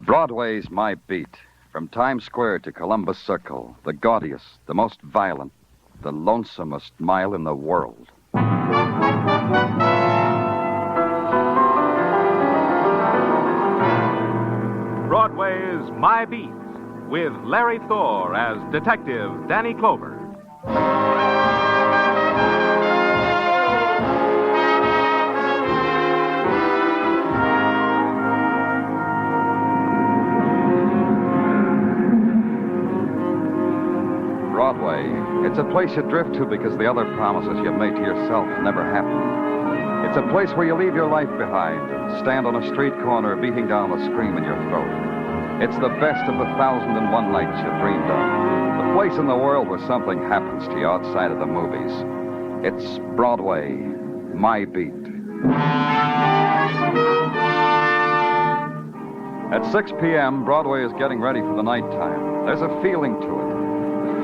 Broadway's My Beat. From Times Square to Columbus Circle, the gaudiest, the most violent, the lonesomest mile in the world. Broadway's My Beat, with Larry Thor as Detective Danny Clover. Broadway. It's a place you drift to because the other promises you've made to yourself never happen. It's a place where you leave your life behind and stand on a street corner beating down a scream in your throat. It's the best of the 1,001 nights you've dreamed of. The place in the world where something happens to you outside of the movies. It's Broadway, My Beat. At 6 p.m., Broadway is getting ready for the nighttime. There's a feeling to it.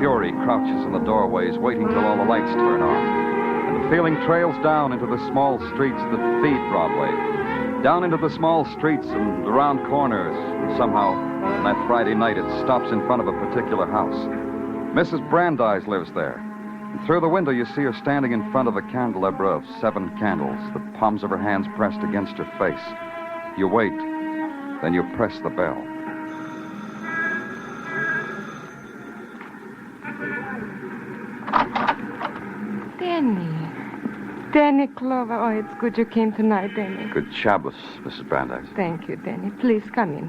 Fury crouches in the doorways, waiting till all the lights turn on. And the feeling trails down into the small streets that feed Broadway. Down into the small streets and around corners. And somehow, on that Friday night, it stops in front of a particular house. Mrs. Brandeis lives there. And through the window, you see her standing in front of a candelabra of 7 candles, the palms of her hands pressed against her face. You wait. Then you press the bell. Danny Clover. Oh, it's good you came tonight, Danny. Good Shabbos, Mrs. Brandeis. Thank you, Danny. Please, come in.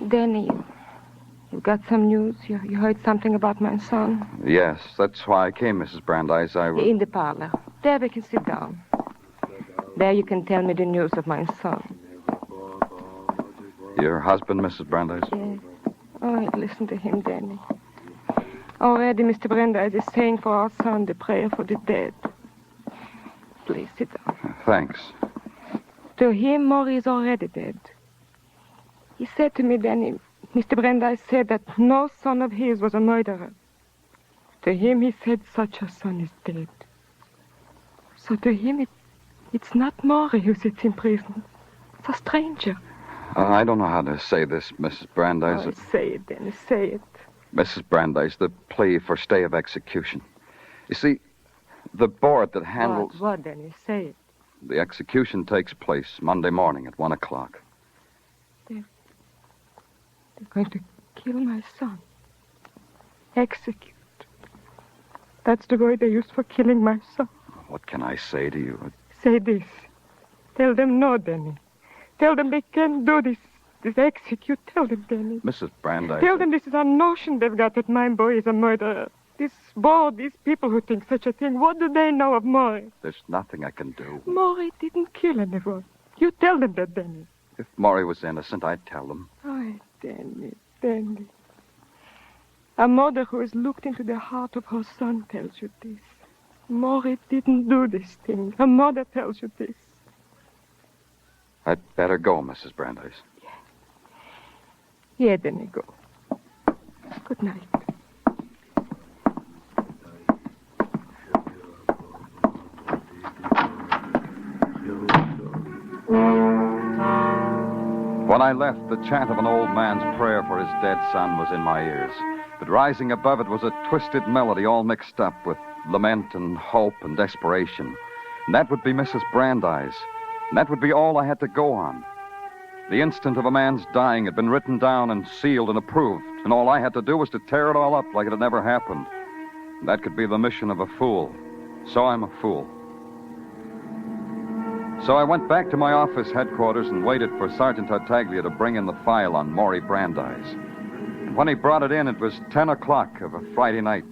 Danny, you've got some news? You heard something about my son? Yes, that's why I came, Mrs. Brandeis. In the parlor. There we can sit down. There you can tell me the news of my son. Your husband, Mrs. Brandeis? Yes. Oh, listen to him, Danny. Already, Mr. Brandeis is saying for our son the prayer for the dead. Please, sit down. Thanks. To him, Maury is already dead. He said to me, Danny, Mr. Brandeis said that no son of his was a murderer. To him, he said such a son is dead. So to him, it's not Maury who sits in prison. It's a stranger. I don't know how to say this, Mrs. Brandeis. Oh, say it, Danny, say it. Mrs. Brandeis, the plea for stay of execution. You see, the board that handles... What, Danny? Say it. The execution takes place Monday morning at 1 o'clock. They're going to kill my son. Execute. That's the word they used for killing my son. What can I say to you? Say this. Tell them no, Danny. Tell them they can't do this. This execute. Tell them, Danny. Mrs. Brandeis... Tell them this is a notion they've got that my boy is a murderer. This board, these people who think such a thing, what do they know of Maury? There's nothing I can do. Maury didn't kill anyone. You tell them that, Danny. If Maury was innocent, I'd tell them. Oh, Danny. A mother who has looked into the heart of her son tells you this. Maury didn't do this thing. A mother tells you this. I'd better go, Mrs. Brandeis. Yeah, Danny, go. Good night. When I left, the chant of an old man's prayer for his dead son was in my ears. But rising above it was a twisted melody all mixed up with lament and hope and desperation. And that would be Mrs. Brandeis. And that would be all I had to go on. The instant of a man's dying had been written down and sealed and approved, and all I had to do was to tear it all up like it had never happened. And that could be the mission of a fool. So I'm a fool. So I went back to my office headquarters and waited for Sergeant Tartaglia to bring in the file on Maury Brandeis. And when he brought it in, it was 10 o'clock of a Friday night.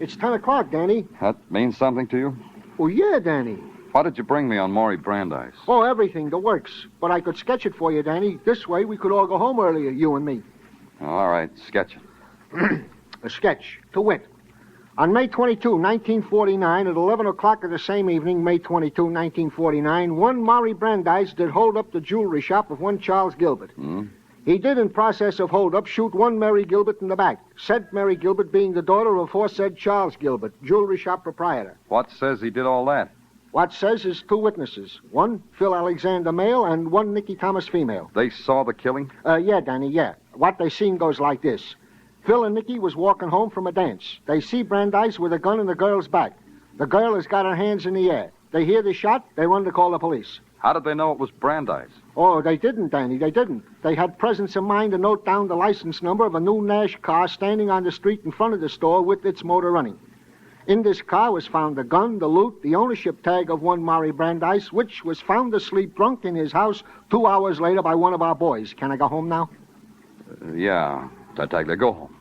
It's 10 o'clock, Danny. That means something to you? Well, yeah, Danny. What did you bring me on Maury Brandeis? Oh, everything, the works. But I could sketch it for you, Danny. This way we could all go home earlier, you and me. All right, sketch it. A sketch, to wit. On May 22, 1949, at 11 o'clock of the same evening, May 22, 1949, one Maury Brandeis did hold up the jewelry shop of one Charles Gilbert. He did, in process of hold-up, shoot one Mary Gilbert in the back. Said Mary Gilbert being the daughter of aforesaid Charles Gilbert, jewelry shop proprietor. What says he did all that? What says is 2 witnesses. One, Phil Alexander, male, and one, Nicky Thomas, female. They saw the killing? Yeah, Danny, yeah. What they seen goes like this. Phil and Nicky was walking home from a dance. They see Brandeis with a gun in the girl's back. The girl has got her hands in the air. They hear the shot. They run to call the police. How did they know it was Brandeis? Oh, they didn't, Danny. They didn't. They had presence of mind to note down the license number of a new Nash car standing on the street in front of the store with its motor running. In this car was found the gun, the loot, the ownership tag of one Maury Brandeis, which was found asleep drunk in his house 2 hours later by one of our boys. Can I go home now? Yeah. Tartaglia, go home.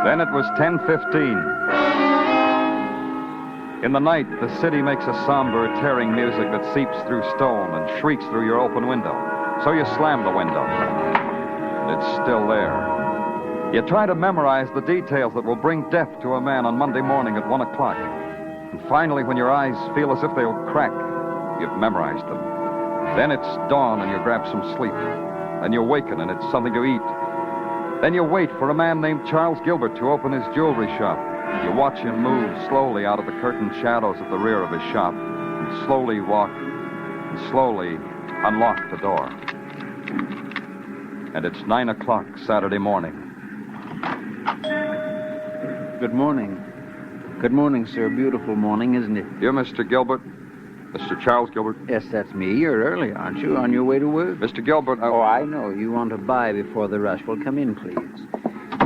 Then it was 10:15. In the night, the city makes a somber, tearing music that seeps through stone and shrieks through your open window. So you slam the window. It's still there. You try to memorize the details that will bring death to a man on Monday morning at 1 o'clock. And finally, when your eyes feel as if they will crack, you've memorized them. Then it's dawn and you grab some sleep. Then you awaken and it's something to eat. Then you wait for a man named Charles Gilbert to open his jewelry shop. You watch him move slowly out of the curtained shadows at the rear of his shop and slowly walk and slowly unlock the door. And it's 9 o'clock Saturday morning. Good morning. Good morning, sir. Beautiful morning, isn't it? You're Mr. Gilbert? Mr. Charles Gilbert? Yes, that's me. You're early, aren't you? On your way to work? Mr. Gilbert, Oh, I know. You want to buy before the rush. Well, come in, please.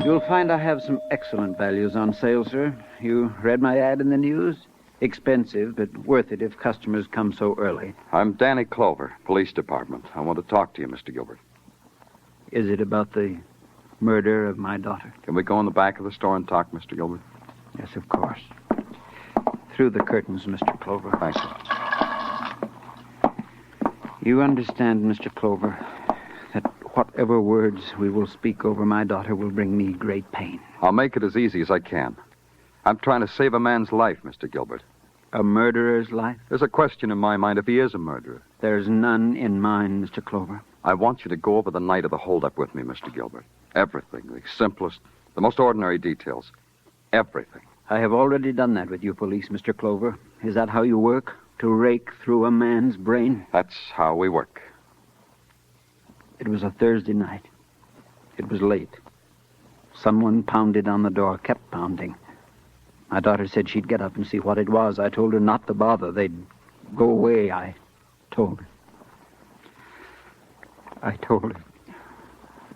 You'll find I have some excellent values on sale, sir. You read my ad in the news? Expensive, but worth it if customers come so early. I'm Danny Clover, Police Department. I want to talk to you, Mr. Gilbert. Is it about the murder of my daughter? Can we go in the back of the store and talk, Mr. Gilbert? Yes, of course. Through the curtains, Mr. Clover. Thank you. You understand, Mr. Clover, that whatever words we will speak over my daughter will bring me great pain. I'll make it as easy as I can. I'm trying to save a man's life, Mr. Gilbert. A murderer's life? There's a question in my mind if he is a murderer. There's none in mine, Mr. Clover. I want you to go over the night of the holdup with me, Mr. Gilbert. Everything, the simplest, the most ordinary details. Everything. I have already done that with you, police, Mr. Clover. Is that how you work? To rake through a man's brain? That's how we work. It was a Thursday night. It was late. Someone pounded on the door, kept pounding. My daughter said she'd get up and see what it was. I told her not to bother. They'd go away, I told her.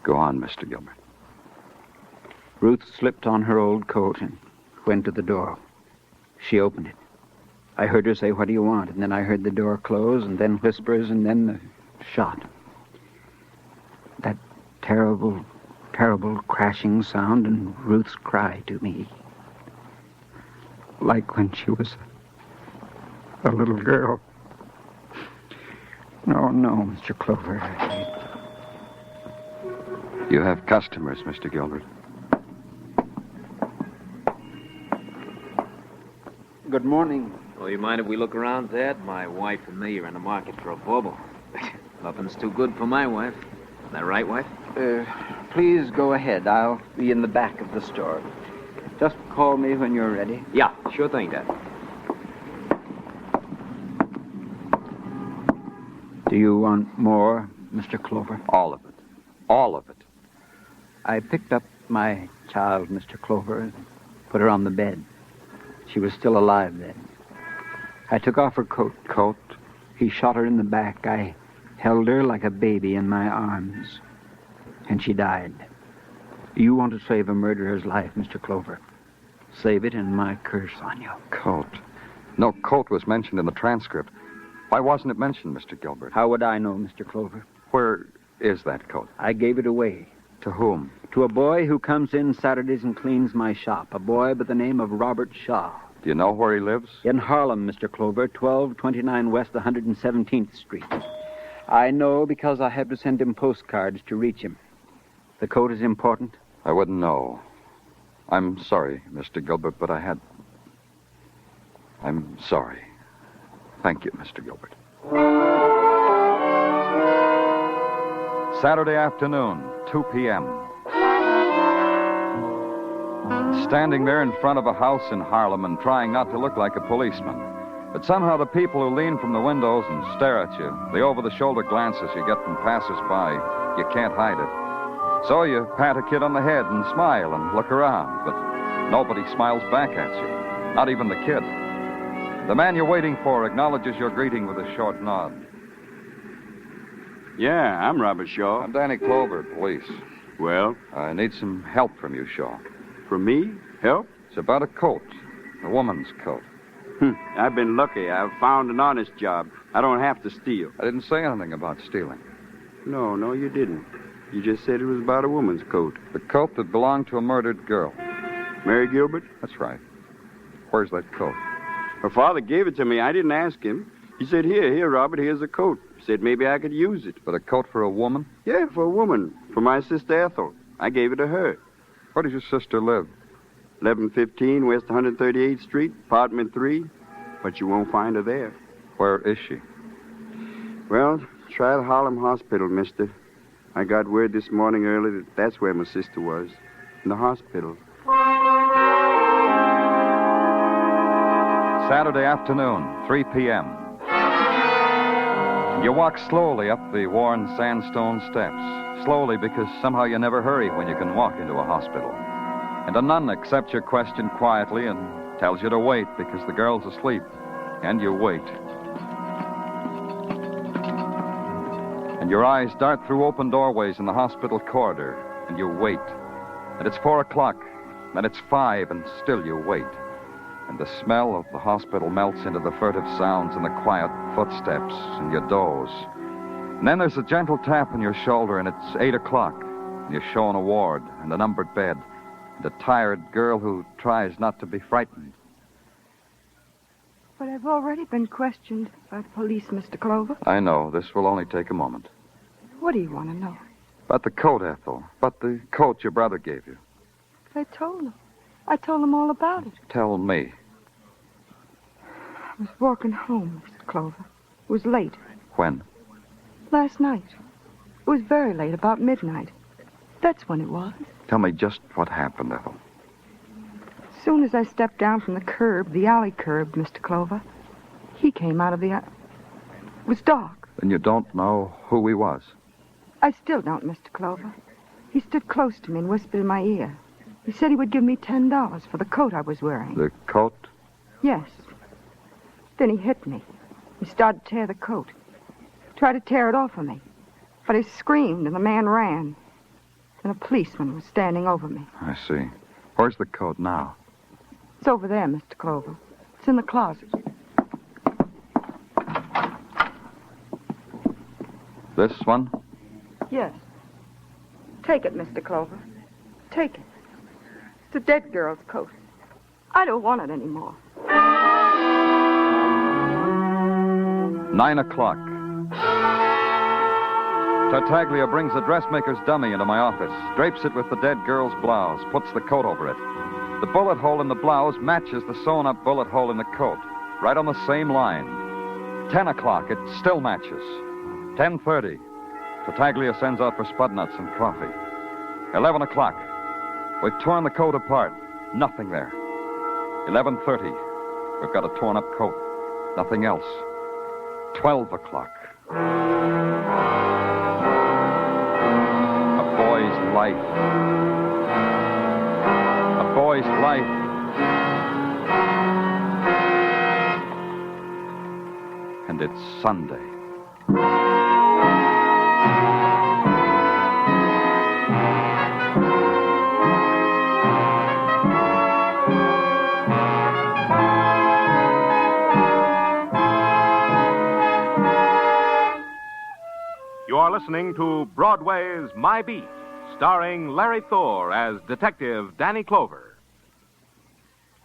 Go on, Mr. Gilbert. Ruth slipped on her old coat and went to the door. She opened it. I heard her say, "What do you want?" And then I heard the door close, and then whispers, and then the shot. That terrible, terrible crashing sound, and Ruth's cry to me. Like when she was a little girl. No, Mr. Clover. You have customers, Mr. Gilbert. Good morning. Well, you mind if we look around, Dad? My wife and me are in the market for a bauble. Nothing's too good for my wife. Isn't that right, wife? Please go ahead. I'll be in the back of the store. Just call me when you're ready. Yeah, sure thing, Dad. Do you want more, Mr. Clover? All of it. All of it. I picked up my child, Mr. Clover, and put her on the bed. She was still alive then. I took off her coat. He shot her in the back. I held her like a baby in my arms. And she died. You want to save a murderer's life, Mr. Clover. Save it and my curse on you. Coat. No coat was mentioned in the transcript. Why wasn't it mentioned, Mr. Gilbert? How would I know, Mr. Clover? Where is that coat? I gave it away. To whom? To a boy who comes in Saturdays and cleans my shop. A boy by the name of Robert Shaw. Do you know where he lives? In Harlem, Mr. Clover, 1229 West 117th Street. I know because I had to send him postcards to reach him. The coat is important? I wouldn't know. I'm sorry, Mr. Gilbert, but I'm sorry. Thank you, Mr. Gilbert. Saturday afternoon, 2 p.m. standing there in front of a house in Harlem and trying not to look like a policeman. But somehow the people who lean from the windows and stare at you, the over-the-shoulder glances you get from passers-by, you can't hide it. So you pat a kid on the head and smile and look around, but nobody smiles back at you, not even the kid. The man you're waiting for acknowledges your greeting with a short nod. Yeah, I'm Robert Shaw. I'm Danny Clover, police. Well? I need some help from you, Shaw. From me? Help? It's about a coat, a woman's coat. I've been lucky. I've found an honest job. I don't have to steal. I didn't say anything about stealing. No, you didn't. You just said it was about a woman's coat. The coat that belonged to a murdered girl. Mary Gilbert? That's right. Where's that coat? Her father gave it to me. I didn't ask him. He said, here, Robert, here's a coat. Said maybe I could use it. But a coat for a woman? Yeah, for a woman. For my sister Ethel. I gave it to her. Where does your sister live? 1115 West 138th Street, apartment 3. But you won't find her there. Where is she? Well, try the Harlem Hospital, mister. I got word this morning early that that's where my sister was. In the hospital. Saturday afternoon, 3 p.m. You walk slowly up the worn sandstone steps. Slowly because somehow you never hurry when you can walk into a hospital. And a nun accepts your question quietly and tells you to wait because the girl's asleep. And you wait. And your eyes dart through open doorways in the hospital corridor, and you wait. And it's 4 o'clock, then it's 5, and still you wait. And the smell of the hospital melts into the furtive sounds and the quiet footsteps, and you doze. And then there's a gentle tap on your shoulder, and it's 8 o'clock, and you're shown a ward and a numbered bed, and a tired girl who tries not to be frightened. But I've already been questioned by the police, Mr. Clover. I know. This will only take a moment. What do you want to know? About the coat, Ethel. About the coat your brother gave you. I told him. I told him all about it. Tell me. I was walking home, Mr. Clover. It was late. When? Last night. It was very late, about midnight. That's when it was. Tell me just what happened, Ethel. As soon as I stepped down from the curb, the alley curb, Mr. Clover, he came out of the alley. It was dark. Then you don't know who he was? I still don't, Mr. Clover. He stood close to me and whispered in my ear. He said he would give me $10 for the coat I was wearing. The coat? Yes. Then he hit me. He started to tear the coat. Tried to tear it off of me. But I screamed and the man ran. And a policeman was standing over me. I see. Where's the coat now? It's over there, Mr. Clover. It's in the closet. This one? Yes. Take it, Mr. Clover. Take it. It's a dead girl's coat. I don't want it anymore. 9 o'clock. Tartaglia brings a dressmaker's dummy into my office, drapes it with the dead girl's blouse, puts the coat over it. The bullet hole in the blouse matches the sewn-up bullet hole in the coat, right on the same line. 10 o'clock, it still matches. 10:30, Tartaglia sends out for spud nuts and coffee. 11 o'clock, we've torn the coat apart. Nothing there. 11:30, we've got a torn-up coat. Nothing else. 12 o'clock. A boy's life. A boy's life. And it's Sunday. You are listening to Broadway's My Beat, starring Larry Thor as Detective Danny Clover.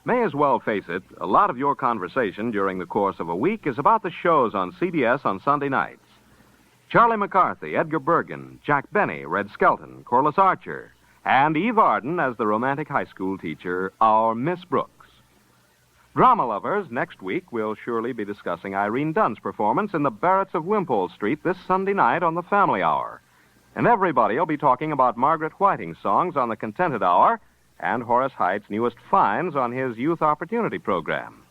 May as well face it, a lot of your conversation during the course of a week is about the shows on CBS on Sunday nights. Charlie McCarthy, Edgar Barrier, Jack Benny, Red Skelton, Corliss Archer, and Eve Arden as the romantic high school teacher, our Miss Brooks. Drama lovers, next week we'll surely be discussing Irene Dunn's performance in the Barretts of Wimpole Street this Sunday night on the Family Hour. And everybody will be talking about Margaret Whiting's songs on the Contented Hour and Horace Height's newest finds on his Youth Opportunity Program.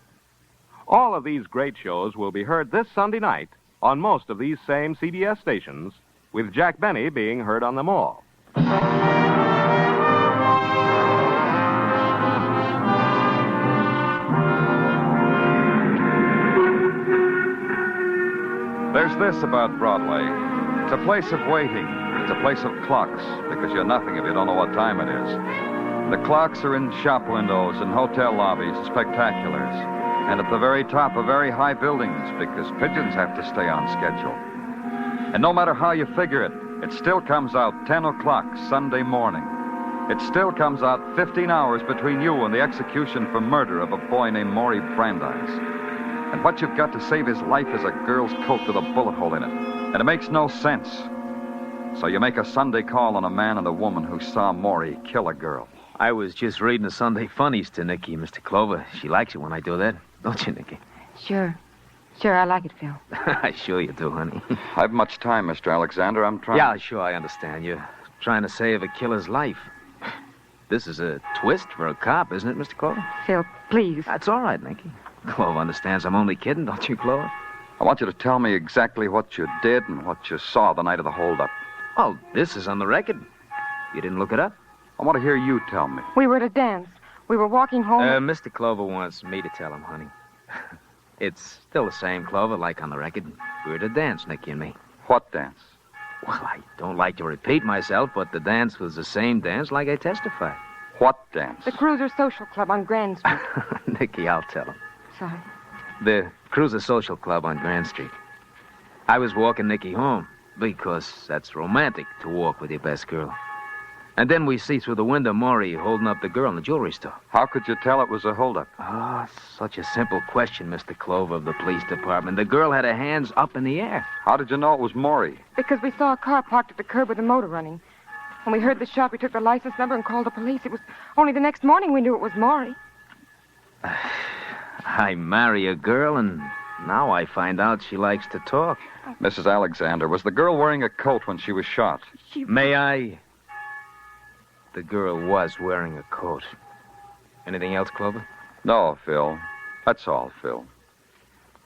All of these great shows will be heard this Sunday night on most of these same CBS stations, with Jack Benny being heard on them all. There's this about Broadway. It's a place of waiting. It's a place of clocks, because you're nothing if you don't know what time it is. The clocks are in shop windows and hotel lobbies, spectaculars. And at the very top of very high buildings, because pigeons have to stay on schedule. And no matter how you figure it, it still comes out 10 o'clock Sunday morning. It still comes out 15 hours between you and the execution for murder of a boy named Maury Brandeis. And what you've got to save his life is a girl's coat with a bullet hole in it. And it makes no sense. So you make a Sunday call on a man and a woman who saw Maury kill a girl. I was just reading the Sunday funnies to Nicky, Mr. Clover. She likes it when I do that. Don't you, Nicky? Sure. Sure, I like it, Phil. Sure you do, honey. I've much time, Mr. Alexander. I'm trying... Yeah, sure, I understand. You're trying to save a killer's life. This is a twist for a cop, isn't it, Mr. Clover? Phil, please. That's all right, Nicky. Clover understands I'm only kidding, don't you, Clover? I want you to tell me exactly what you did and what you saw the night of the holdup. Well, this is on the record. You didn't look it up? I want to hear you tell me. We were at a dance. We were walking home. Mr. Clover wants me to tell him, honey. It's still the same, Clover, like on the record. We were at a dance, Nicky and me. What dance? Well, I don't like to repeat myself, but the dance was the same dance like I testified. What dance? The Cruiser Social Club on Grand Street. Nicky, I'll tell him. Sorry. The Cruiser Social Club on Grand Street. I was walking Nicky home, because that's romantic to walk with your best girl. And then we see through the window Maury holding up the girl in the jewelry store. How could you tell it was a holdup? Oh, such a simple question, Mr. Clover of the police department. The girl had her hands up in the air. How did you know it was Maury? Because we saw a car parked at the curb with the motor running. When we heard the shot, we took the license number and called the police. It was only the next morning we knew it was Maury. I marry a girl, and now I find out she likes to talk. Mrs. Alexander, was the girl wearing a coat when she was shot? May I? The girl was wearing a coat. Anything else, Clover? No, Phil. That's all, Phil.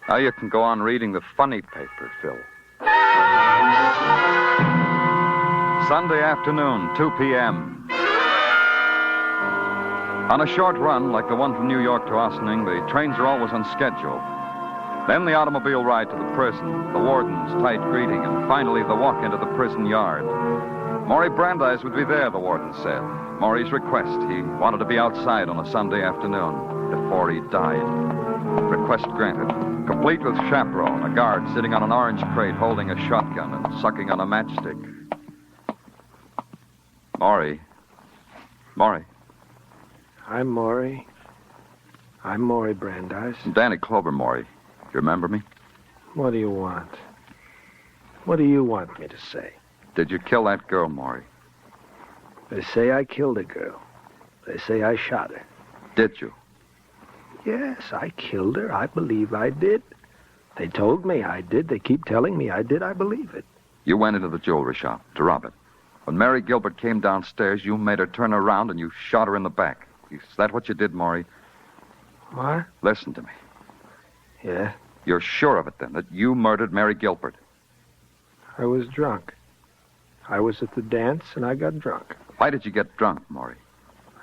Now you can go on reading the funny paper, Phil. Sunday afternoon, 2 p.m. On a short run, like the one from New York to Ossining, the trains are always on schedule. Then the automobile ride to the prison, the warden's tight greeting, and finally the walk into the prison yard. Maury Brandeis would be there, the warden said. Maury's request. He wanted to be outside on a Sunday afternoon before he died. Request granted. Complete with chaperone, a guard sitting on an orange crate holding a shotgun and sucking on a matchstick. Maury. Maury. I'm Maury. I'm Maury Brandeis. Danny Clover, Maury. You remember me? What do you want? What do you want me to say? Did you kill that girl, Maury? They say I killed a girl. They say I shot her. Did you? Yes, I killed her. I believe I did. They told me I did. They keep telling me I did. I believe it. You went into the jewelry shop to rob it. When Mary Gilbert came downstairs, you made her turn around and you shot her in the back. Is that what you did, Maury? What? Listen to me. Yeah? You're sure of it, then, that you murdered Mary Gilbert? I was drunk. I was at the dance, and I got drunk. Why did you get drunk, Maury?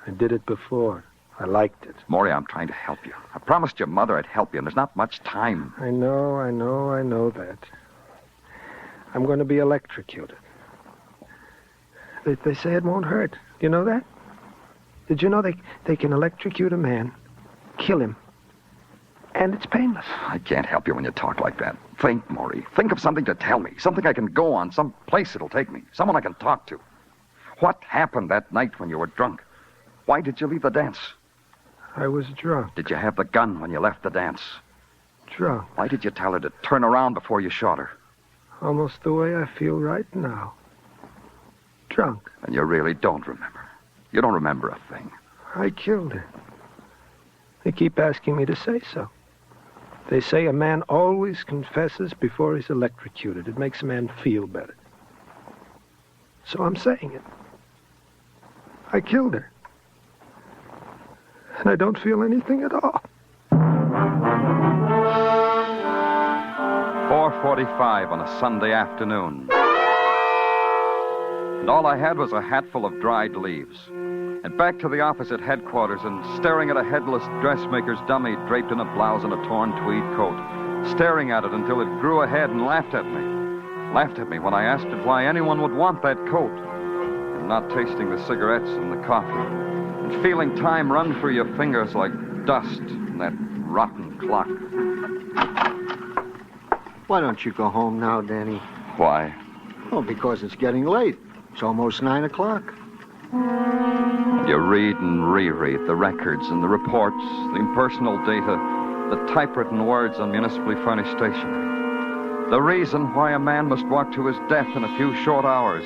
I did it before. I liked it. Maury, I'm trying to help you. I promised your mother I'd help you, and there's not much time. I know that. I'm going to be electrocuted. They say it won't hurt. Do you know that? Did you know they can electrocute a man, kill him, and it's painless? I can't help you when you talk like that. Think, Maury. Think of something to tell me. Something I can go on. Some place it'll take me. Someone I can talk to. What happened that night when you were drunk? Why did you leave the dance? I was drunk. Did you have the gun when you left the dance? Drunk. Why did you tell her to turn around before you shot her? Almost the way I feel right now. Drunk. And you really don't remember. You don't remember a thing. I killed her. They keep asking me to say so. They say a man always confesses before he's electrocuted. It makes a man feel better. So I'm saying it. I killed her. and I don't feel anything at all. 4:45 on a Sunday afternoon. And all I had was a hatful of dried leaves. And back to the office at headquarters and staring at a headless dressmaker's dummy draped in a blouse and a torn tweed coat. Staring at it until it grew ahead and laughed at me. Laughed at me when I asked it why anyone would want that coat. And not tasting the cigarettes and the coffee. And feeling time run through your fingers like dust in that rotten clock. Why don't you go home now, Danny? Why? Oh, because it's getting late. It's almost 9 o'clock. You read and reread the records and the reports, the impersonal data, the typewritten words on municipally furnished stationery. The reason why a man must walk to his death in a few short hours.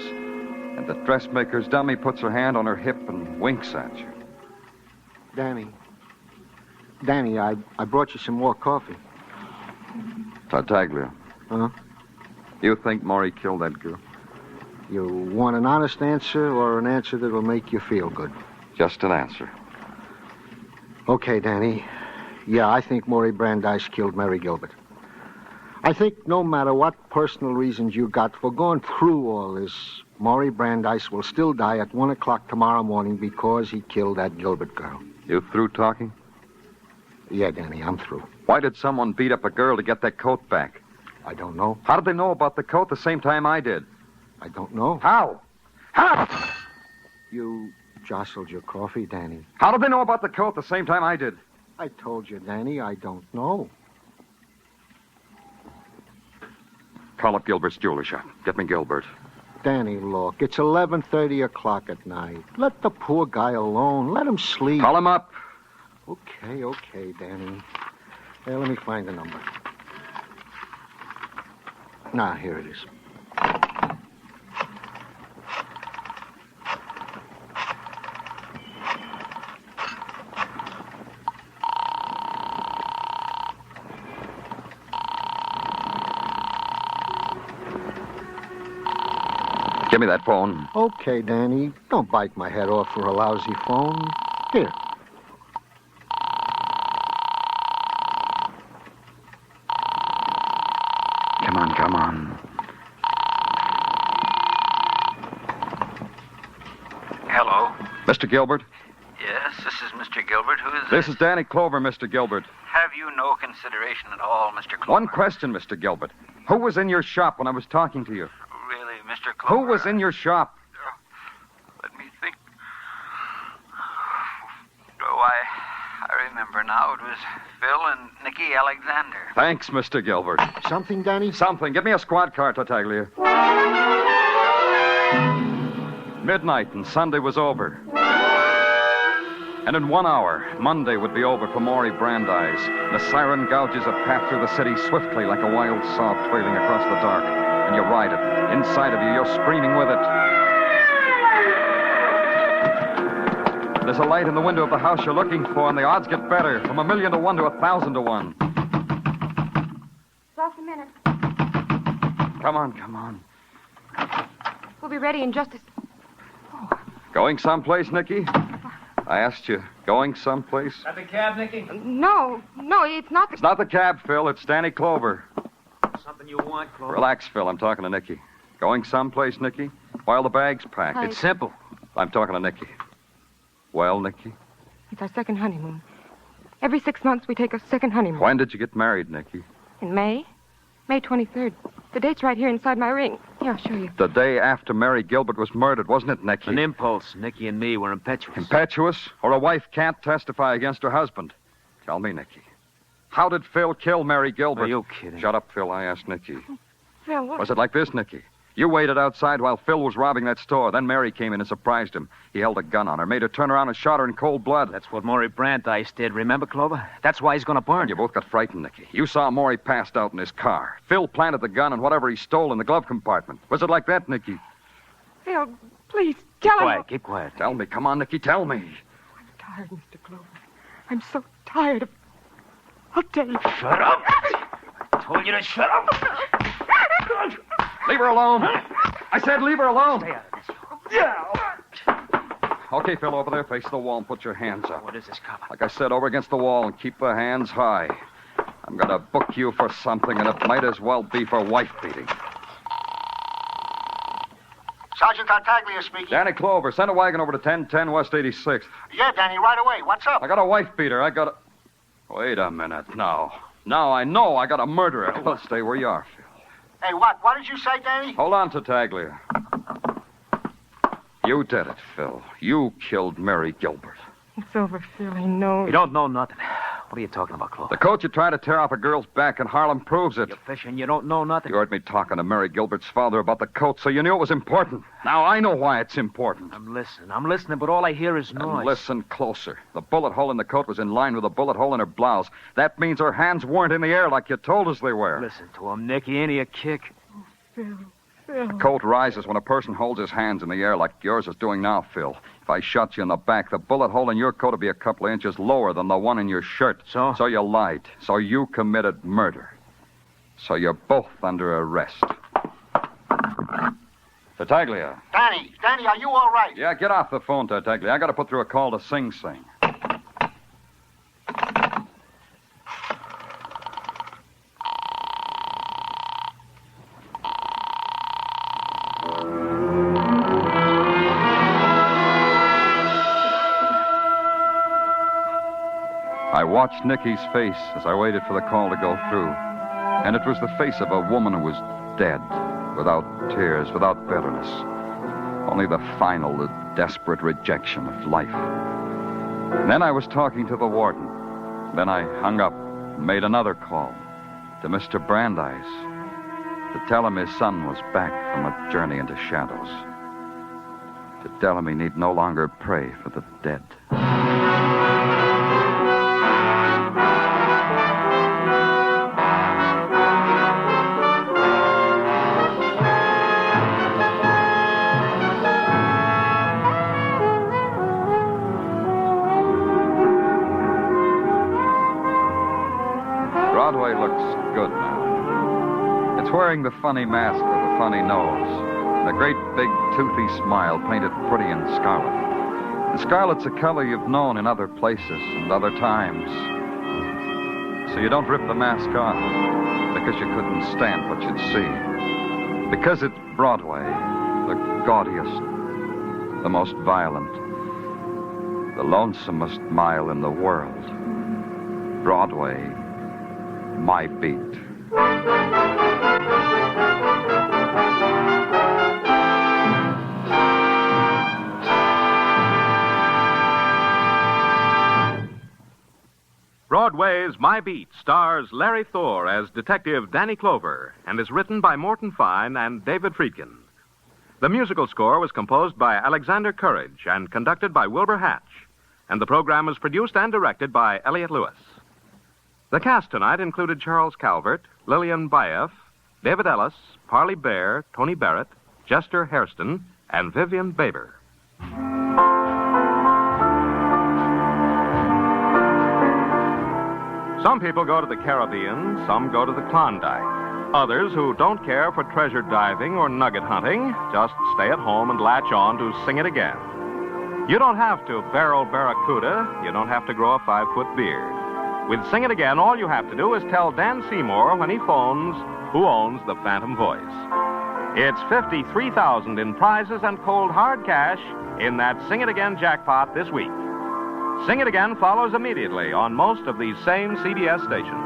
And the dressmaker's dummy puts her hand on her hip and winks at you. Danny, I brought you some more coffee. Tartaglia. Huh? You think Maury killed that girl? You want an honest answer or an answer that will make you feel good? Just an answer. Okay, Danny. Yeah, I think Maury Brandeis killed Mary Gilbert. I think no matter what personal reasons you got for going through all this, Maury Brandeis will still die at 1 o'clock tomorrow morning because he killed that Gilbert girl. You through talking? Yeah, Danny, I'm through. Why did someone beat up a girl to get that coat back? I don't know. How did they know about the coat the same time I did? I don't know. How? How? You jostled your coffee, Danny. How did they know about the coat the same time I did? I told you, Danny, I don't know. Call up Gilbert's jewelry shop. Get me Gilbert. Danny, look, it's 11:30 o'clock at night. Let the poor guy alone. Let him sleep. Call him up. Okay, Danny. Hey, let me find the number. Now, here it is. Give me that phone. Okay, Danny. Don't bite my head off for a lousy phone. Here. Come on. Hello? Mr. Gilbert? Yes, this is Mr. Gilbert. Who is This is Danny Clover, Mr. Gilbert. Have you no consideration at all, Mr. Clover? One question, Mr. Gilbert. Who was in your shop when I was talking to you? Really, Mr. Clover? Who was in your shop? Let me think. Oh, I remember now. It was Phil and Nicky Alexander. Thanks, Mr. Gilbert. Something, Danny? Something. Give me a squad car, Tartaglia. Midnight and Sunday was over. And in 1 hour, Monday would be over for Maury Brandeis. The siren gouges a path through the city swiftly like a wild sob trailing across the dark. And you ride it. Inside of you, you're screaming with it. There's a light in the window of the house you're looking for, and the odds get better, from 1,000,000 to 1 to 1,000 to 1. Just a minute. Come on. We'll be ready in just a... Going someplace, Nicky? I asked you, going someplace? Got the cab, Nicky? No, it's not the... It's not the cab, Phil. It's Danny Clover. Something you want, Clover? Relax, Phil. I'm talking to Nicky. Going someplace, Nicky? While the bag's packed. I- It's simple. I'm talking to Nicky. Well, Nicky, It's our second honeymoon. Every 6 months we take a second honeymoon. when did you get married, Nicky? In May? May 23rd. The date's right here inside my ring. Here, I'll show you. The day after Mary Gilbert was murdered, wasn't it, Nicky? An impulse. Nicky and me were impetuous. Impetuous? Or a wife can't testify against her husband? Tell me, Nicky. How did Phil kill Mary Gilbert? Are you kidding? Shut up, Phil. I asked Nicky. Phil, what? Was it like this, Nicky? You waited outside while Phil was robbing that store. Then Mary came in and surprised him. He held a gun on her, made her turn around and shot her in cold blood. That's what Maury Brandeis did. Remember, Clover? That's why he's going to burn You both got frightened, Nicky. You saw Maury passed out in his car. Phil planted the gun and whatever he stole in the glove compartment. Was it like that, Nicky? Phil, please, tell him. Quiet, keep quiet. Tell me. Come on, Nicky. Tell me. I'm tired, Mr. Clover. I'm so tired of... I'll tell you. Shut up. I told you to shut up. Leave her alone. I said leave her alone. Stay out of this. Okay, Phil, over there, face the wall and put your hands up. What is this, cop? Like I said, over against the wall and keep the hands high. I'm going to book you for something, and it might as well be for wife-beating. Sergeant Tartaglia speaking. Danny Clover, send a wagon over to 1010 West 86th. Yeah, Danny, right away. What's up? I got a wife-beater. Wait a minute now. Now I know I got a murderer. Well, stay where you are, Phil. Hey, what? What did you say, Danny? Hold on, Tartaglia. You did it, Phil. You killed Mary Gilbert. It's over, Phil. I know. You don't know nothing. What are you talking about, Clover? The coat you tried to tear off a girl's back in Harlem proves it. You're fishing. You don't know nothing. You heard me talking to Mary Gilbert's father about the coat, so you knew it was important. Now I know why it's important. I'm listening, but all I hear is noise. And listen closer. The bullet hole in the coat was in line with the bullet hole in her blouse. That means her hands weren't in the air like you told us they were. Listen to him, Nicky. Ain't he a kick? Phil. The coat rises when a person holds his hands in the air like yours is doing now, Phil. If I shot you in the back, the bullet hole in your coat would be a couple of inches lower than the one in your shirt. So? So you lied. So you committed murder. So you're both under arrest. Tartaglia. Danny, are you all right? Yeah, get off the phone, Tartaglia. I got to put through a call to Sing Sing. I watched Nicky's face as I waited for the call to go through. And it was the face of a woman who was dead, without tears, without bitterness. Only the final, the desperate rejection of life. And then I was talking to the warden. Then I hung up and made another call to Mr. Brandeis to tell him his son was back from a journey into shadows. To tell him he need no longer pray for the dead. Broadway looks good now. It's wearing the funny mask with the funny nose, and a great big toothy smile painted pretty in scarlet. And scarlet's a color you've known in other places and other times. So you don't rip the mask off because you couldn't stand what you'd see. Because it's Broadway, the gaudiest, the most violent, the lonesomest mile in the world. Broadway, my beat. Broadway's My Beat stars Larry Thor as Detective Danny Clover and is written by Morton Fine and David Friedkin. The musical score was composed by Alexander Courage and conducted by Wilbur Hatch, and the program was produced and directed by Elliott Lewis. The cast tonight included Charles Calvert, Lillian Baeff, David Ellis, Parley Bear, Tony Barrett, Jester Hairston, and Vivian Baber. Some people go to the Caribbean, some go to the Klondike. Others who don't care for treasure diving or nugget hunting just stay at home and latch on to Sing It Again. You don't have to barrel barracuda. You don't have to grow a 5-foot beard. With Sing It Again, all you have to do is tell Dan Seymour when he phones who owns the Phantom Voice. It's $53,000 in prizes and cold hard cash in that Sing It Again jackpot this week. Sing It Again follows immediately on most of these same CBS stations.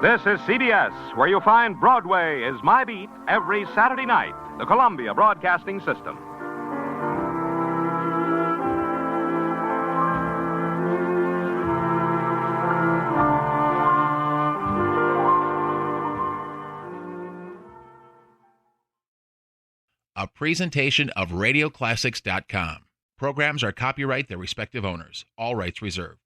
This is CBS, where you find Broadway Is My Beat every Saturday night, the Columbia Broadcasting System. A presentation of RadioClassics.com. Programs are copyright their respective owners. All rights reserved.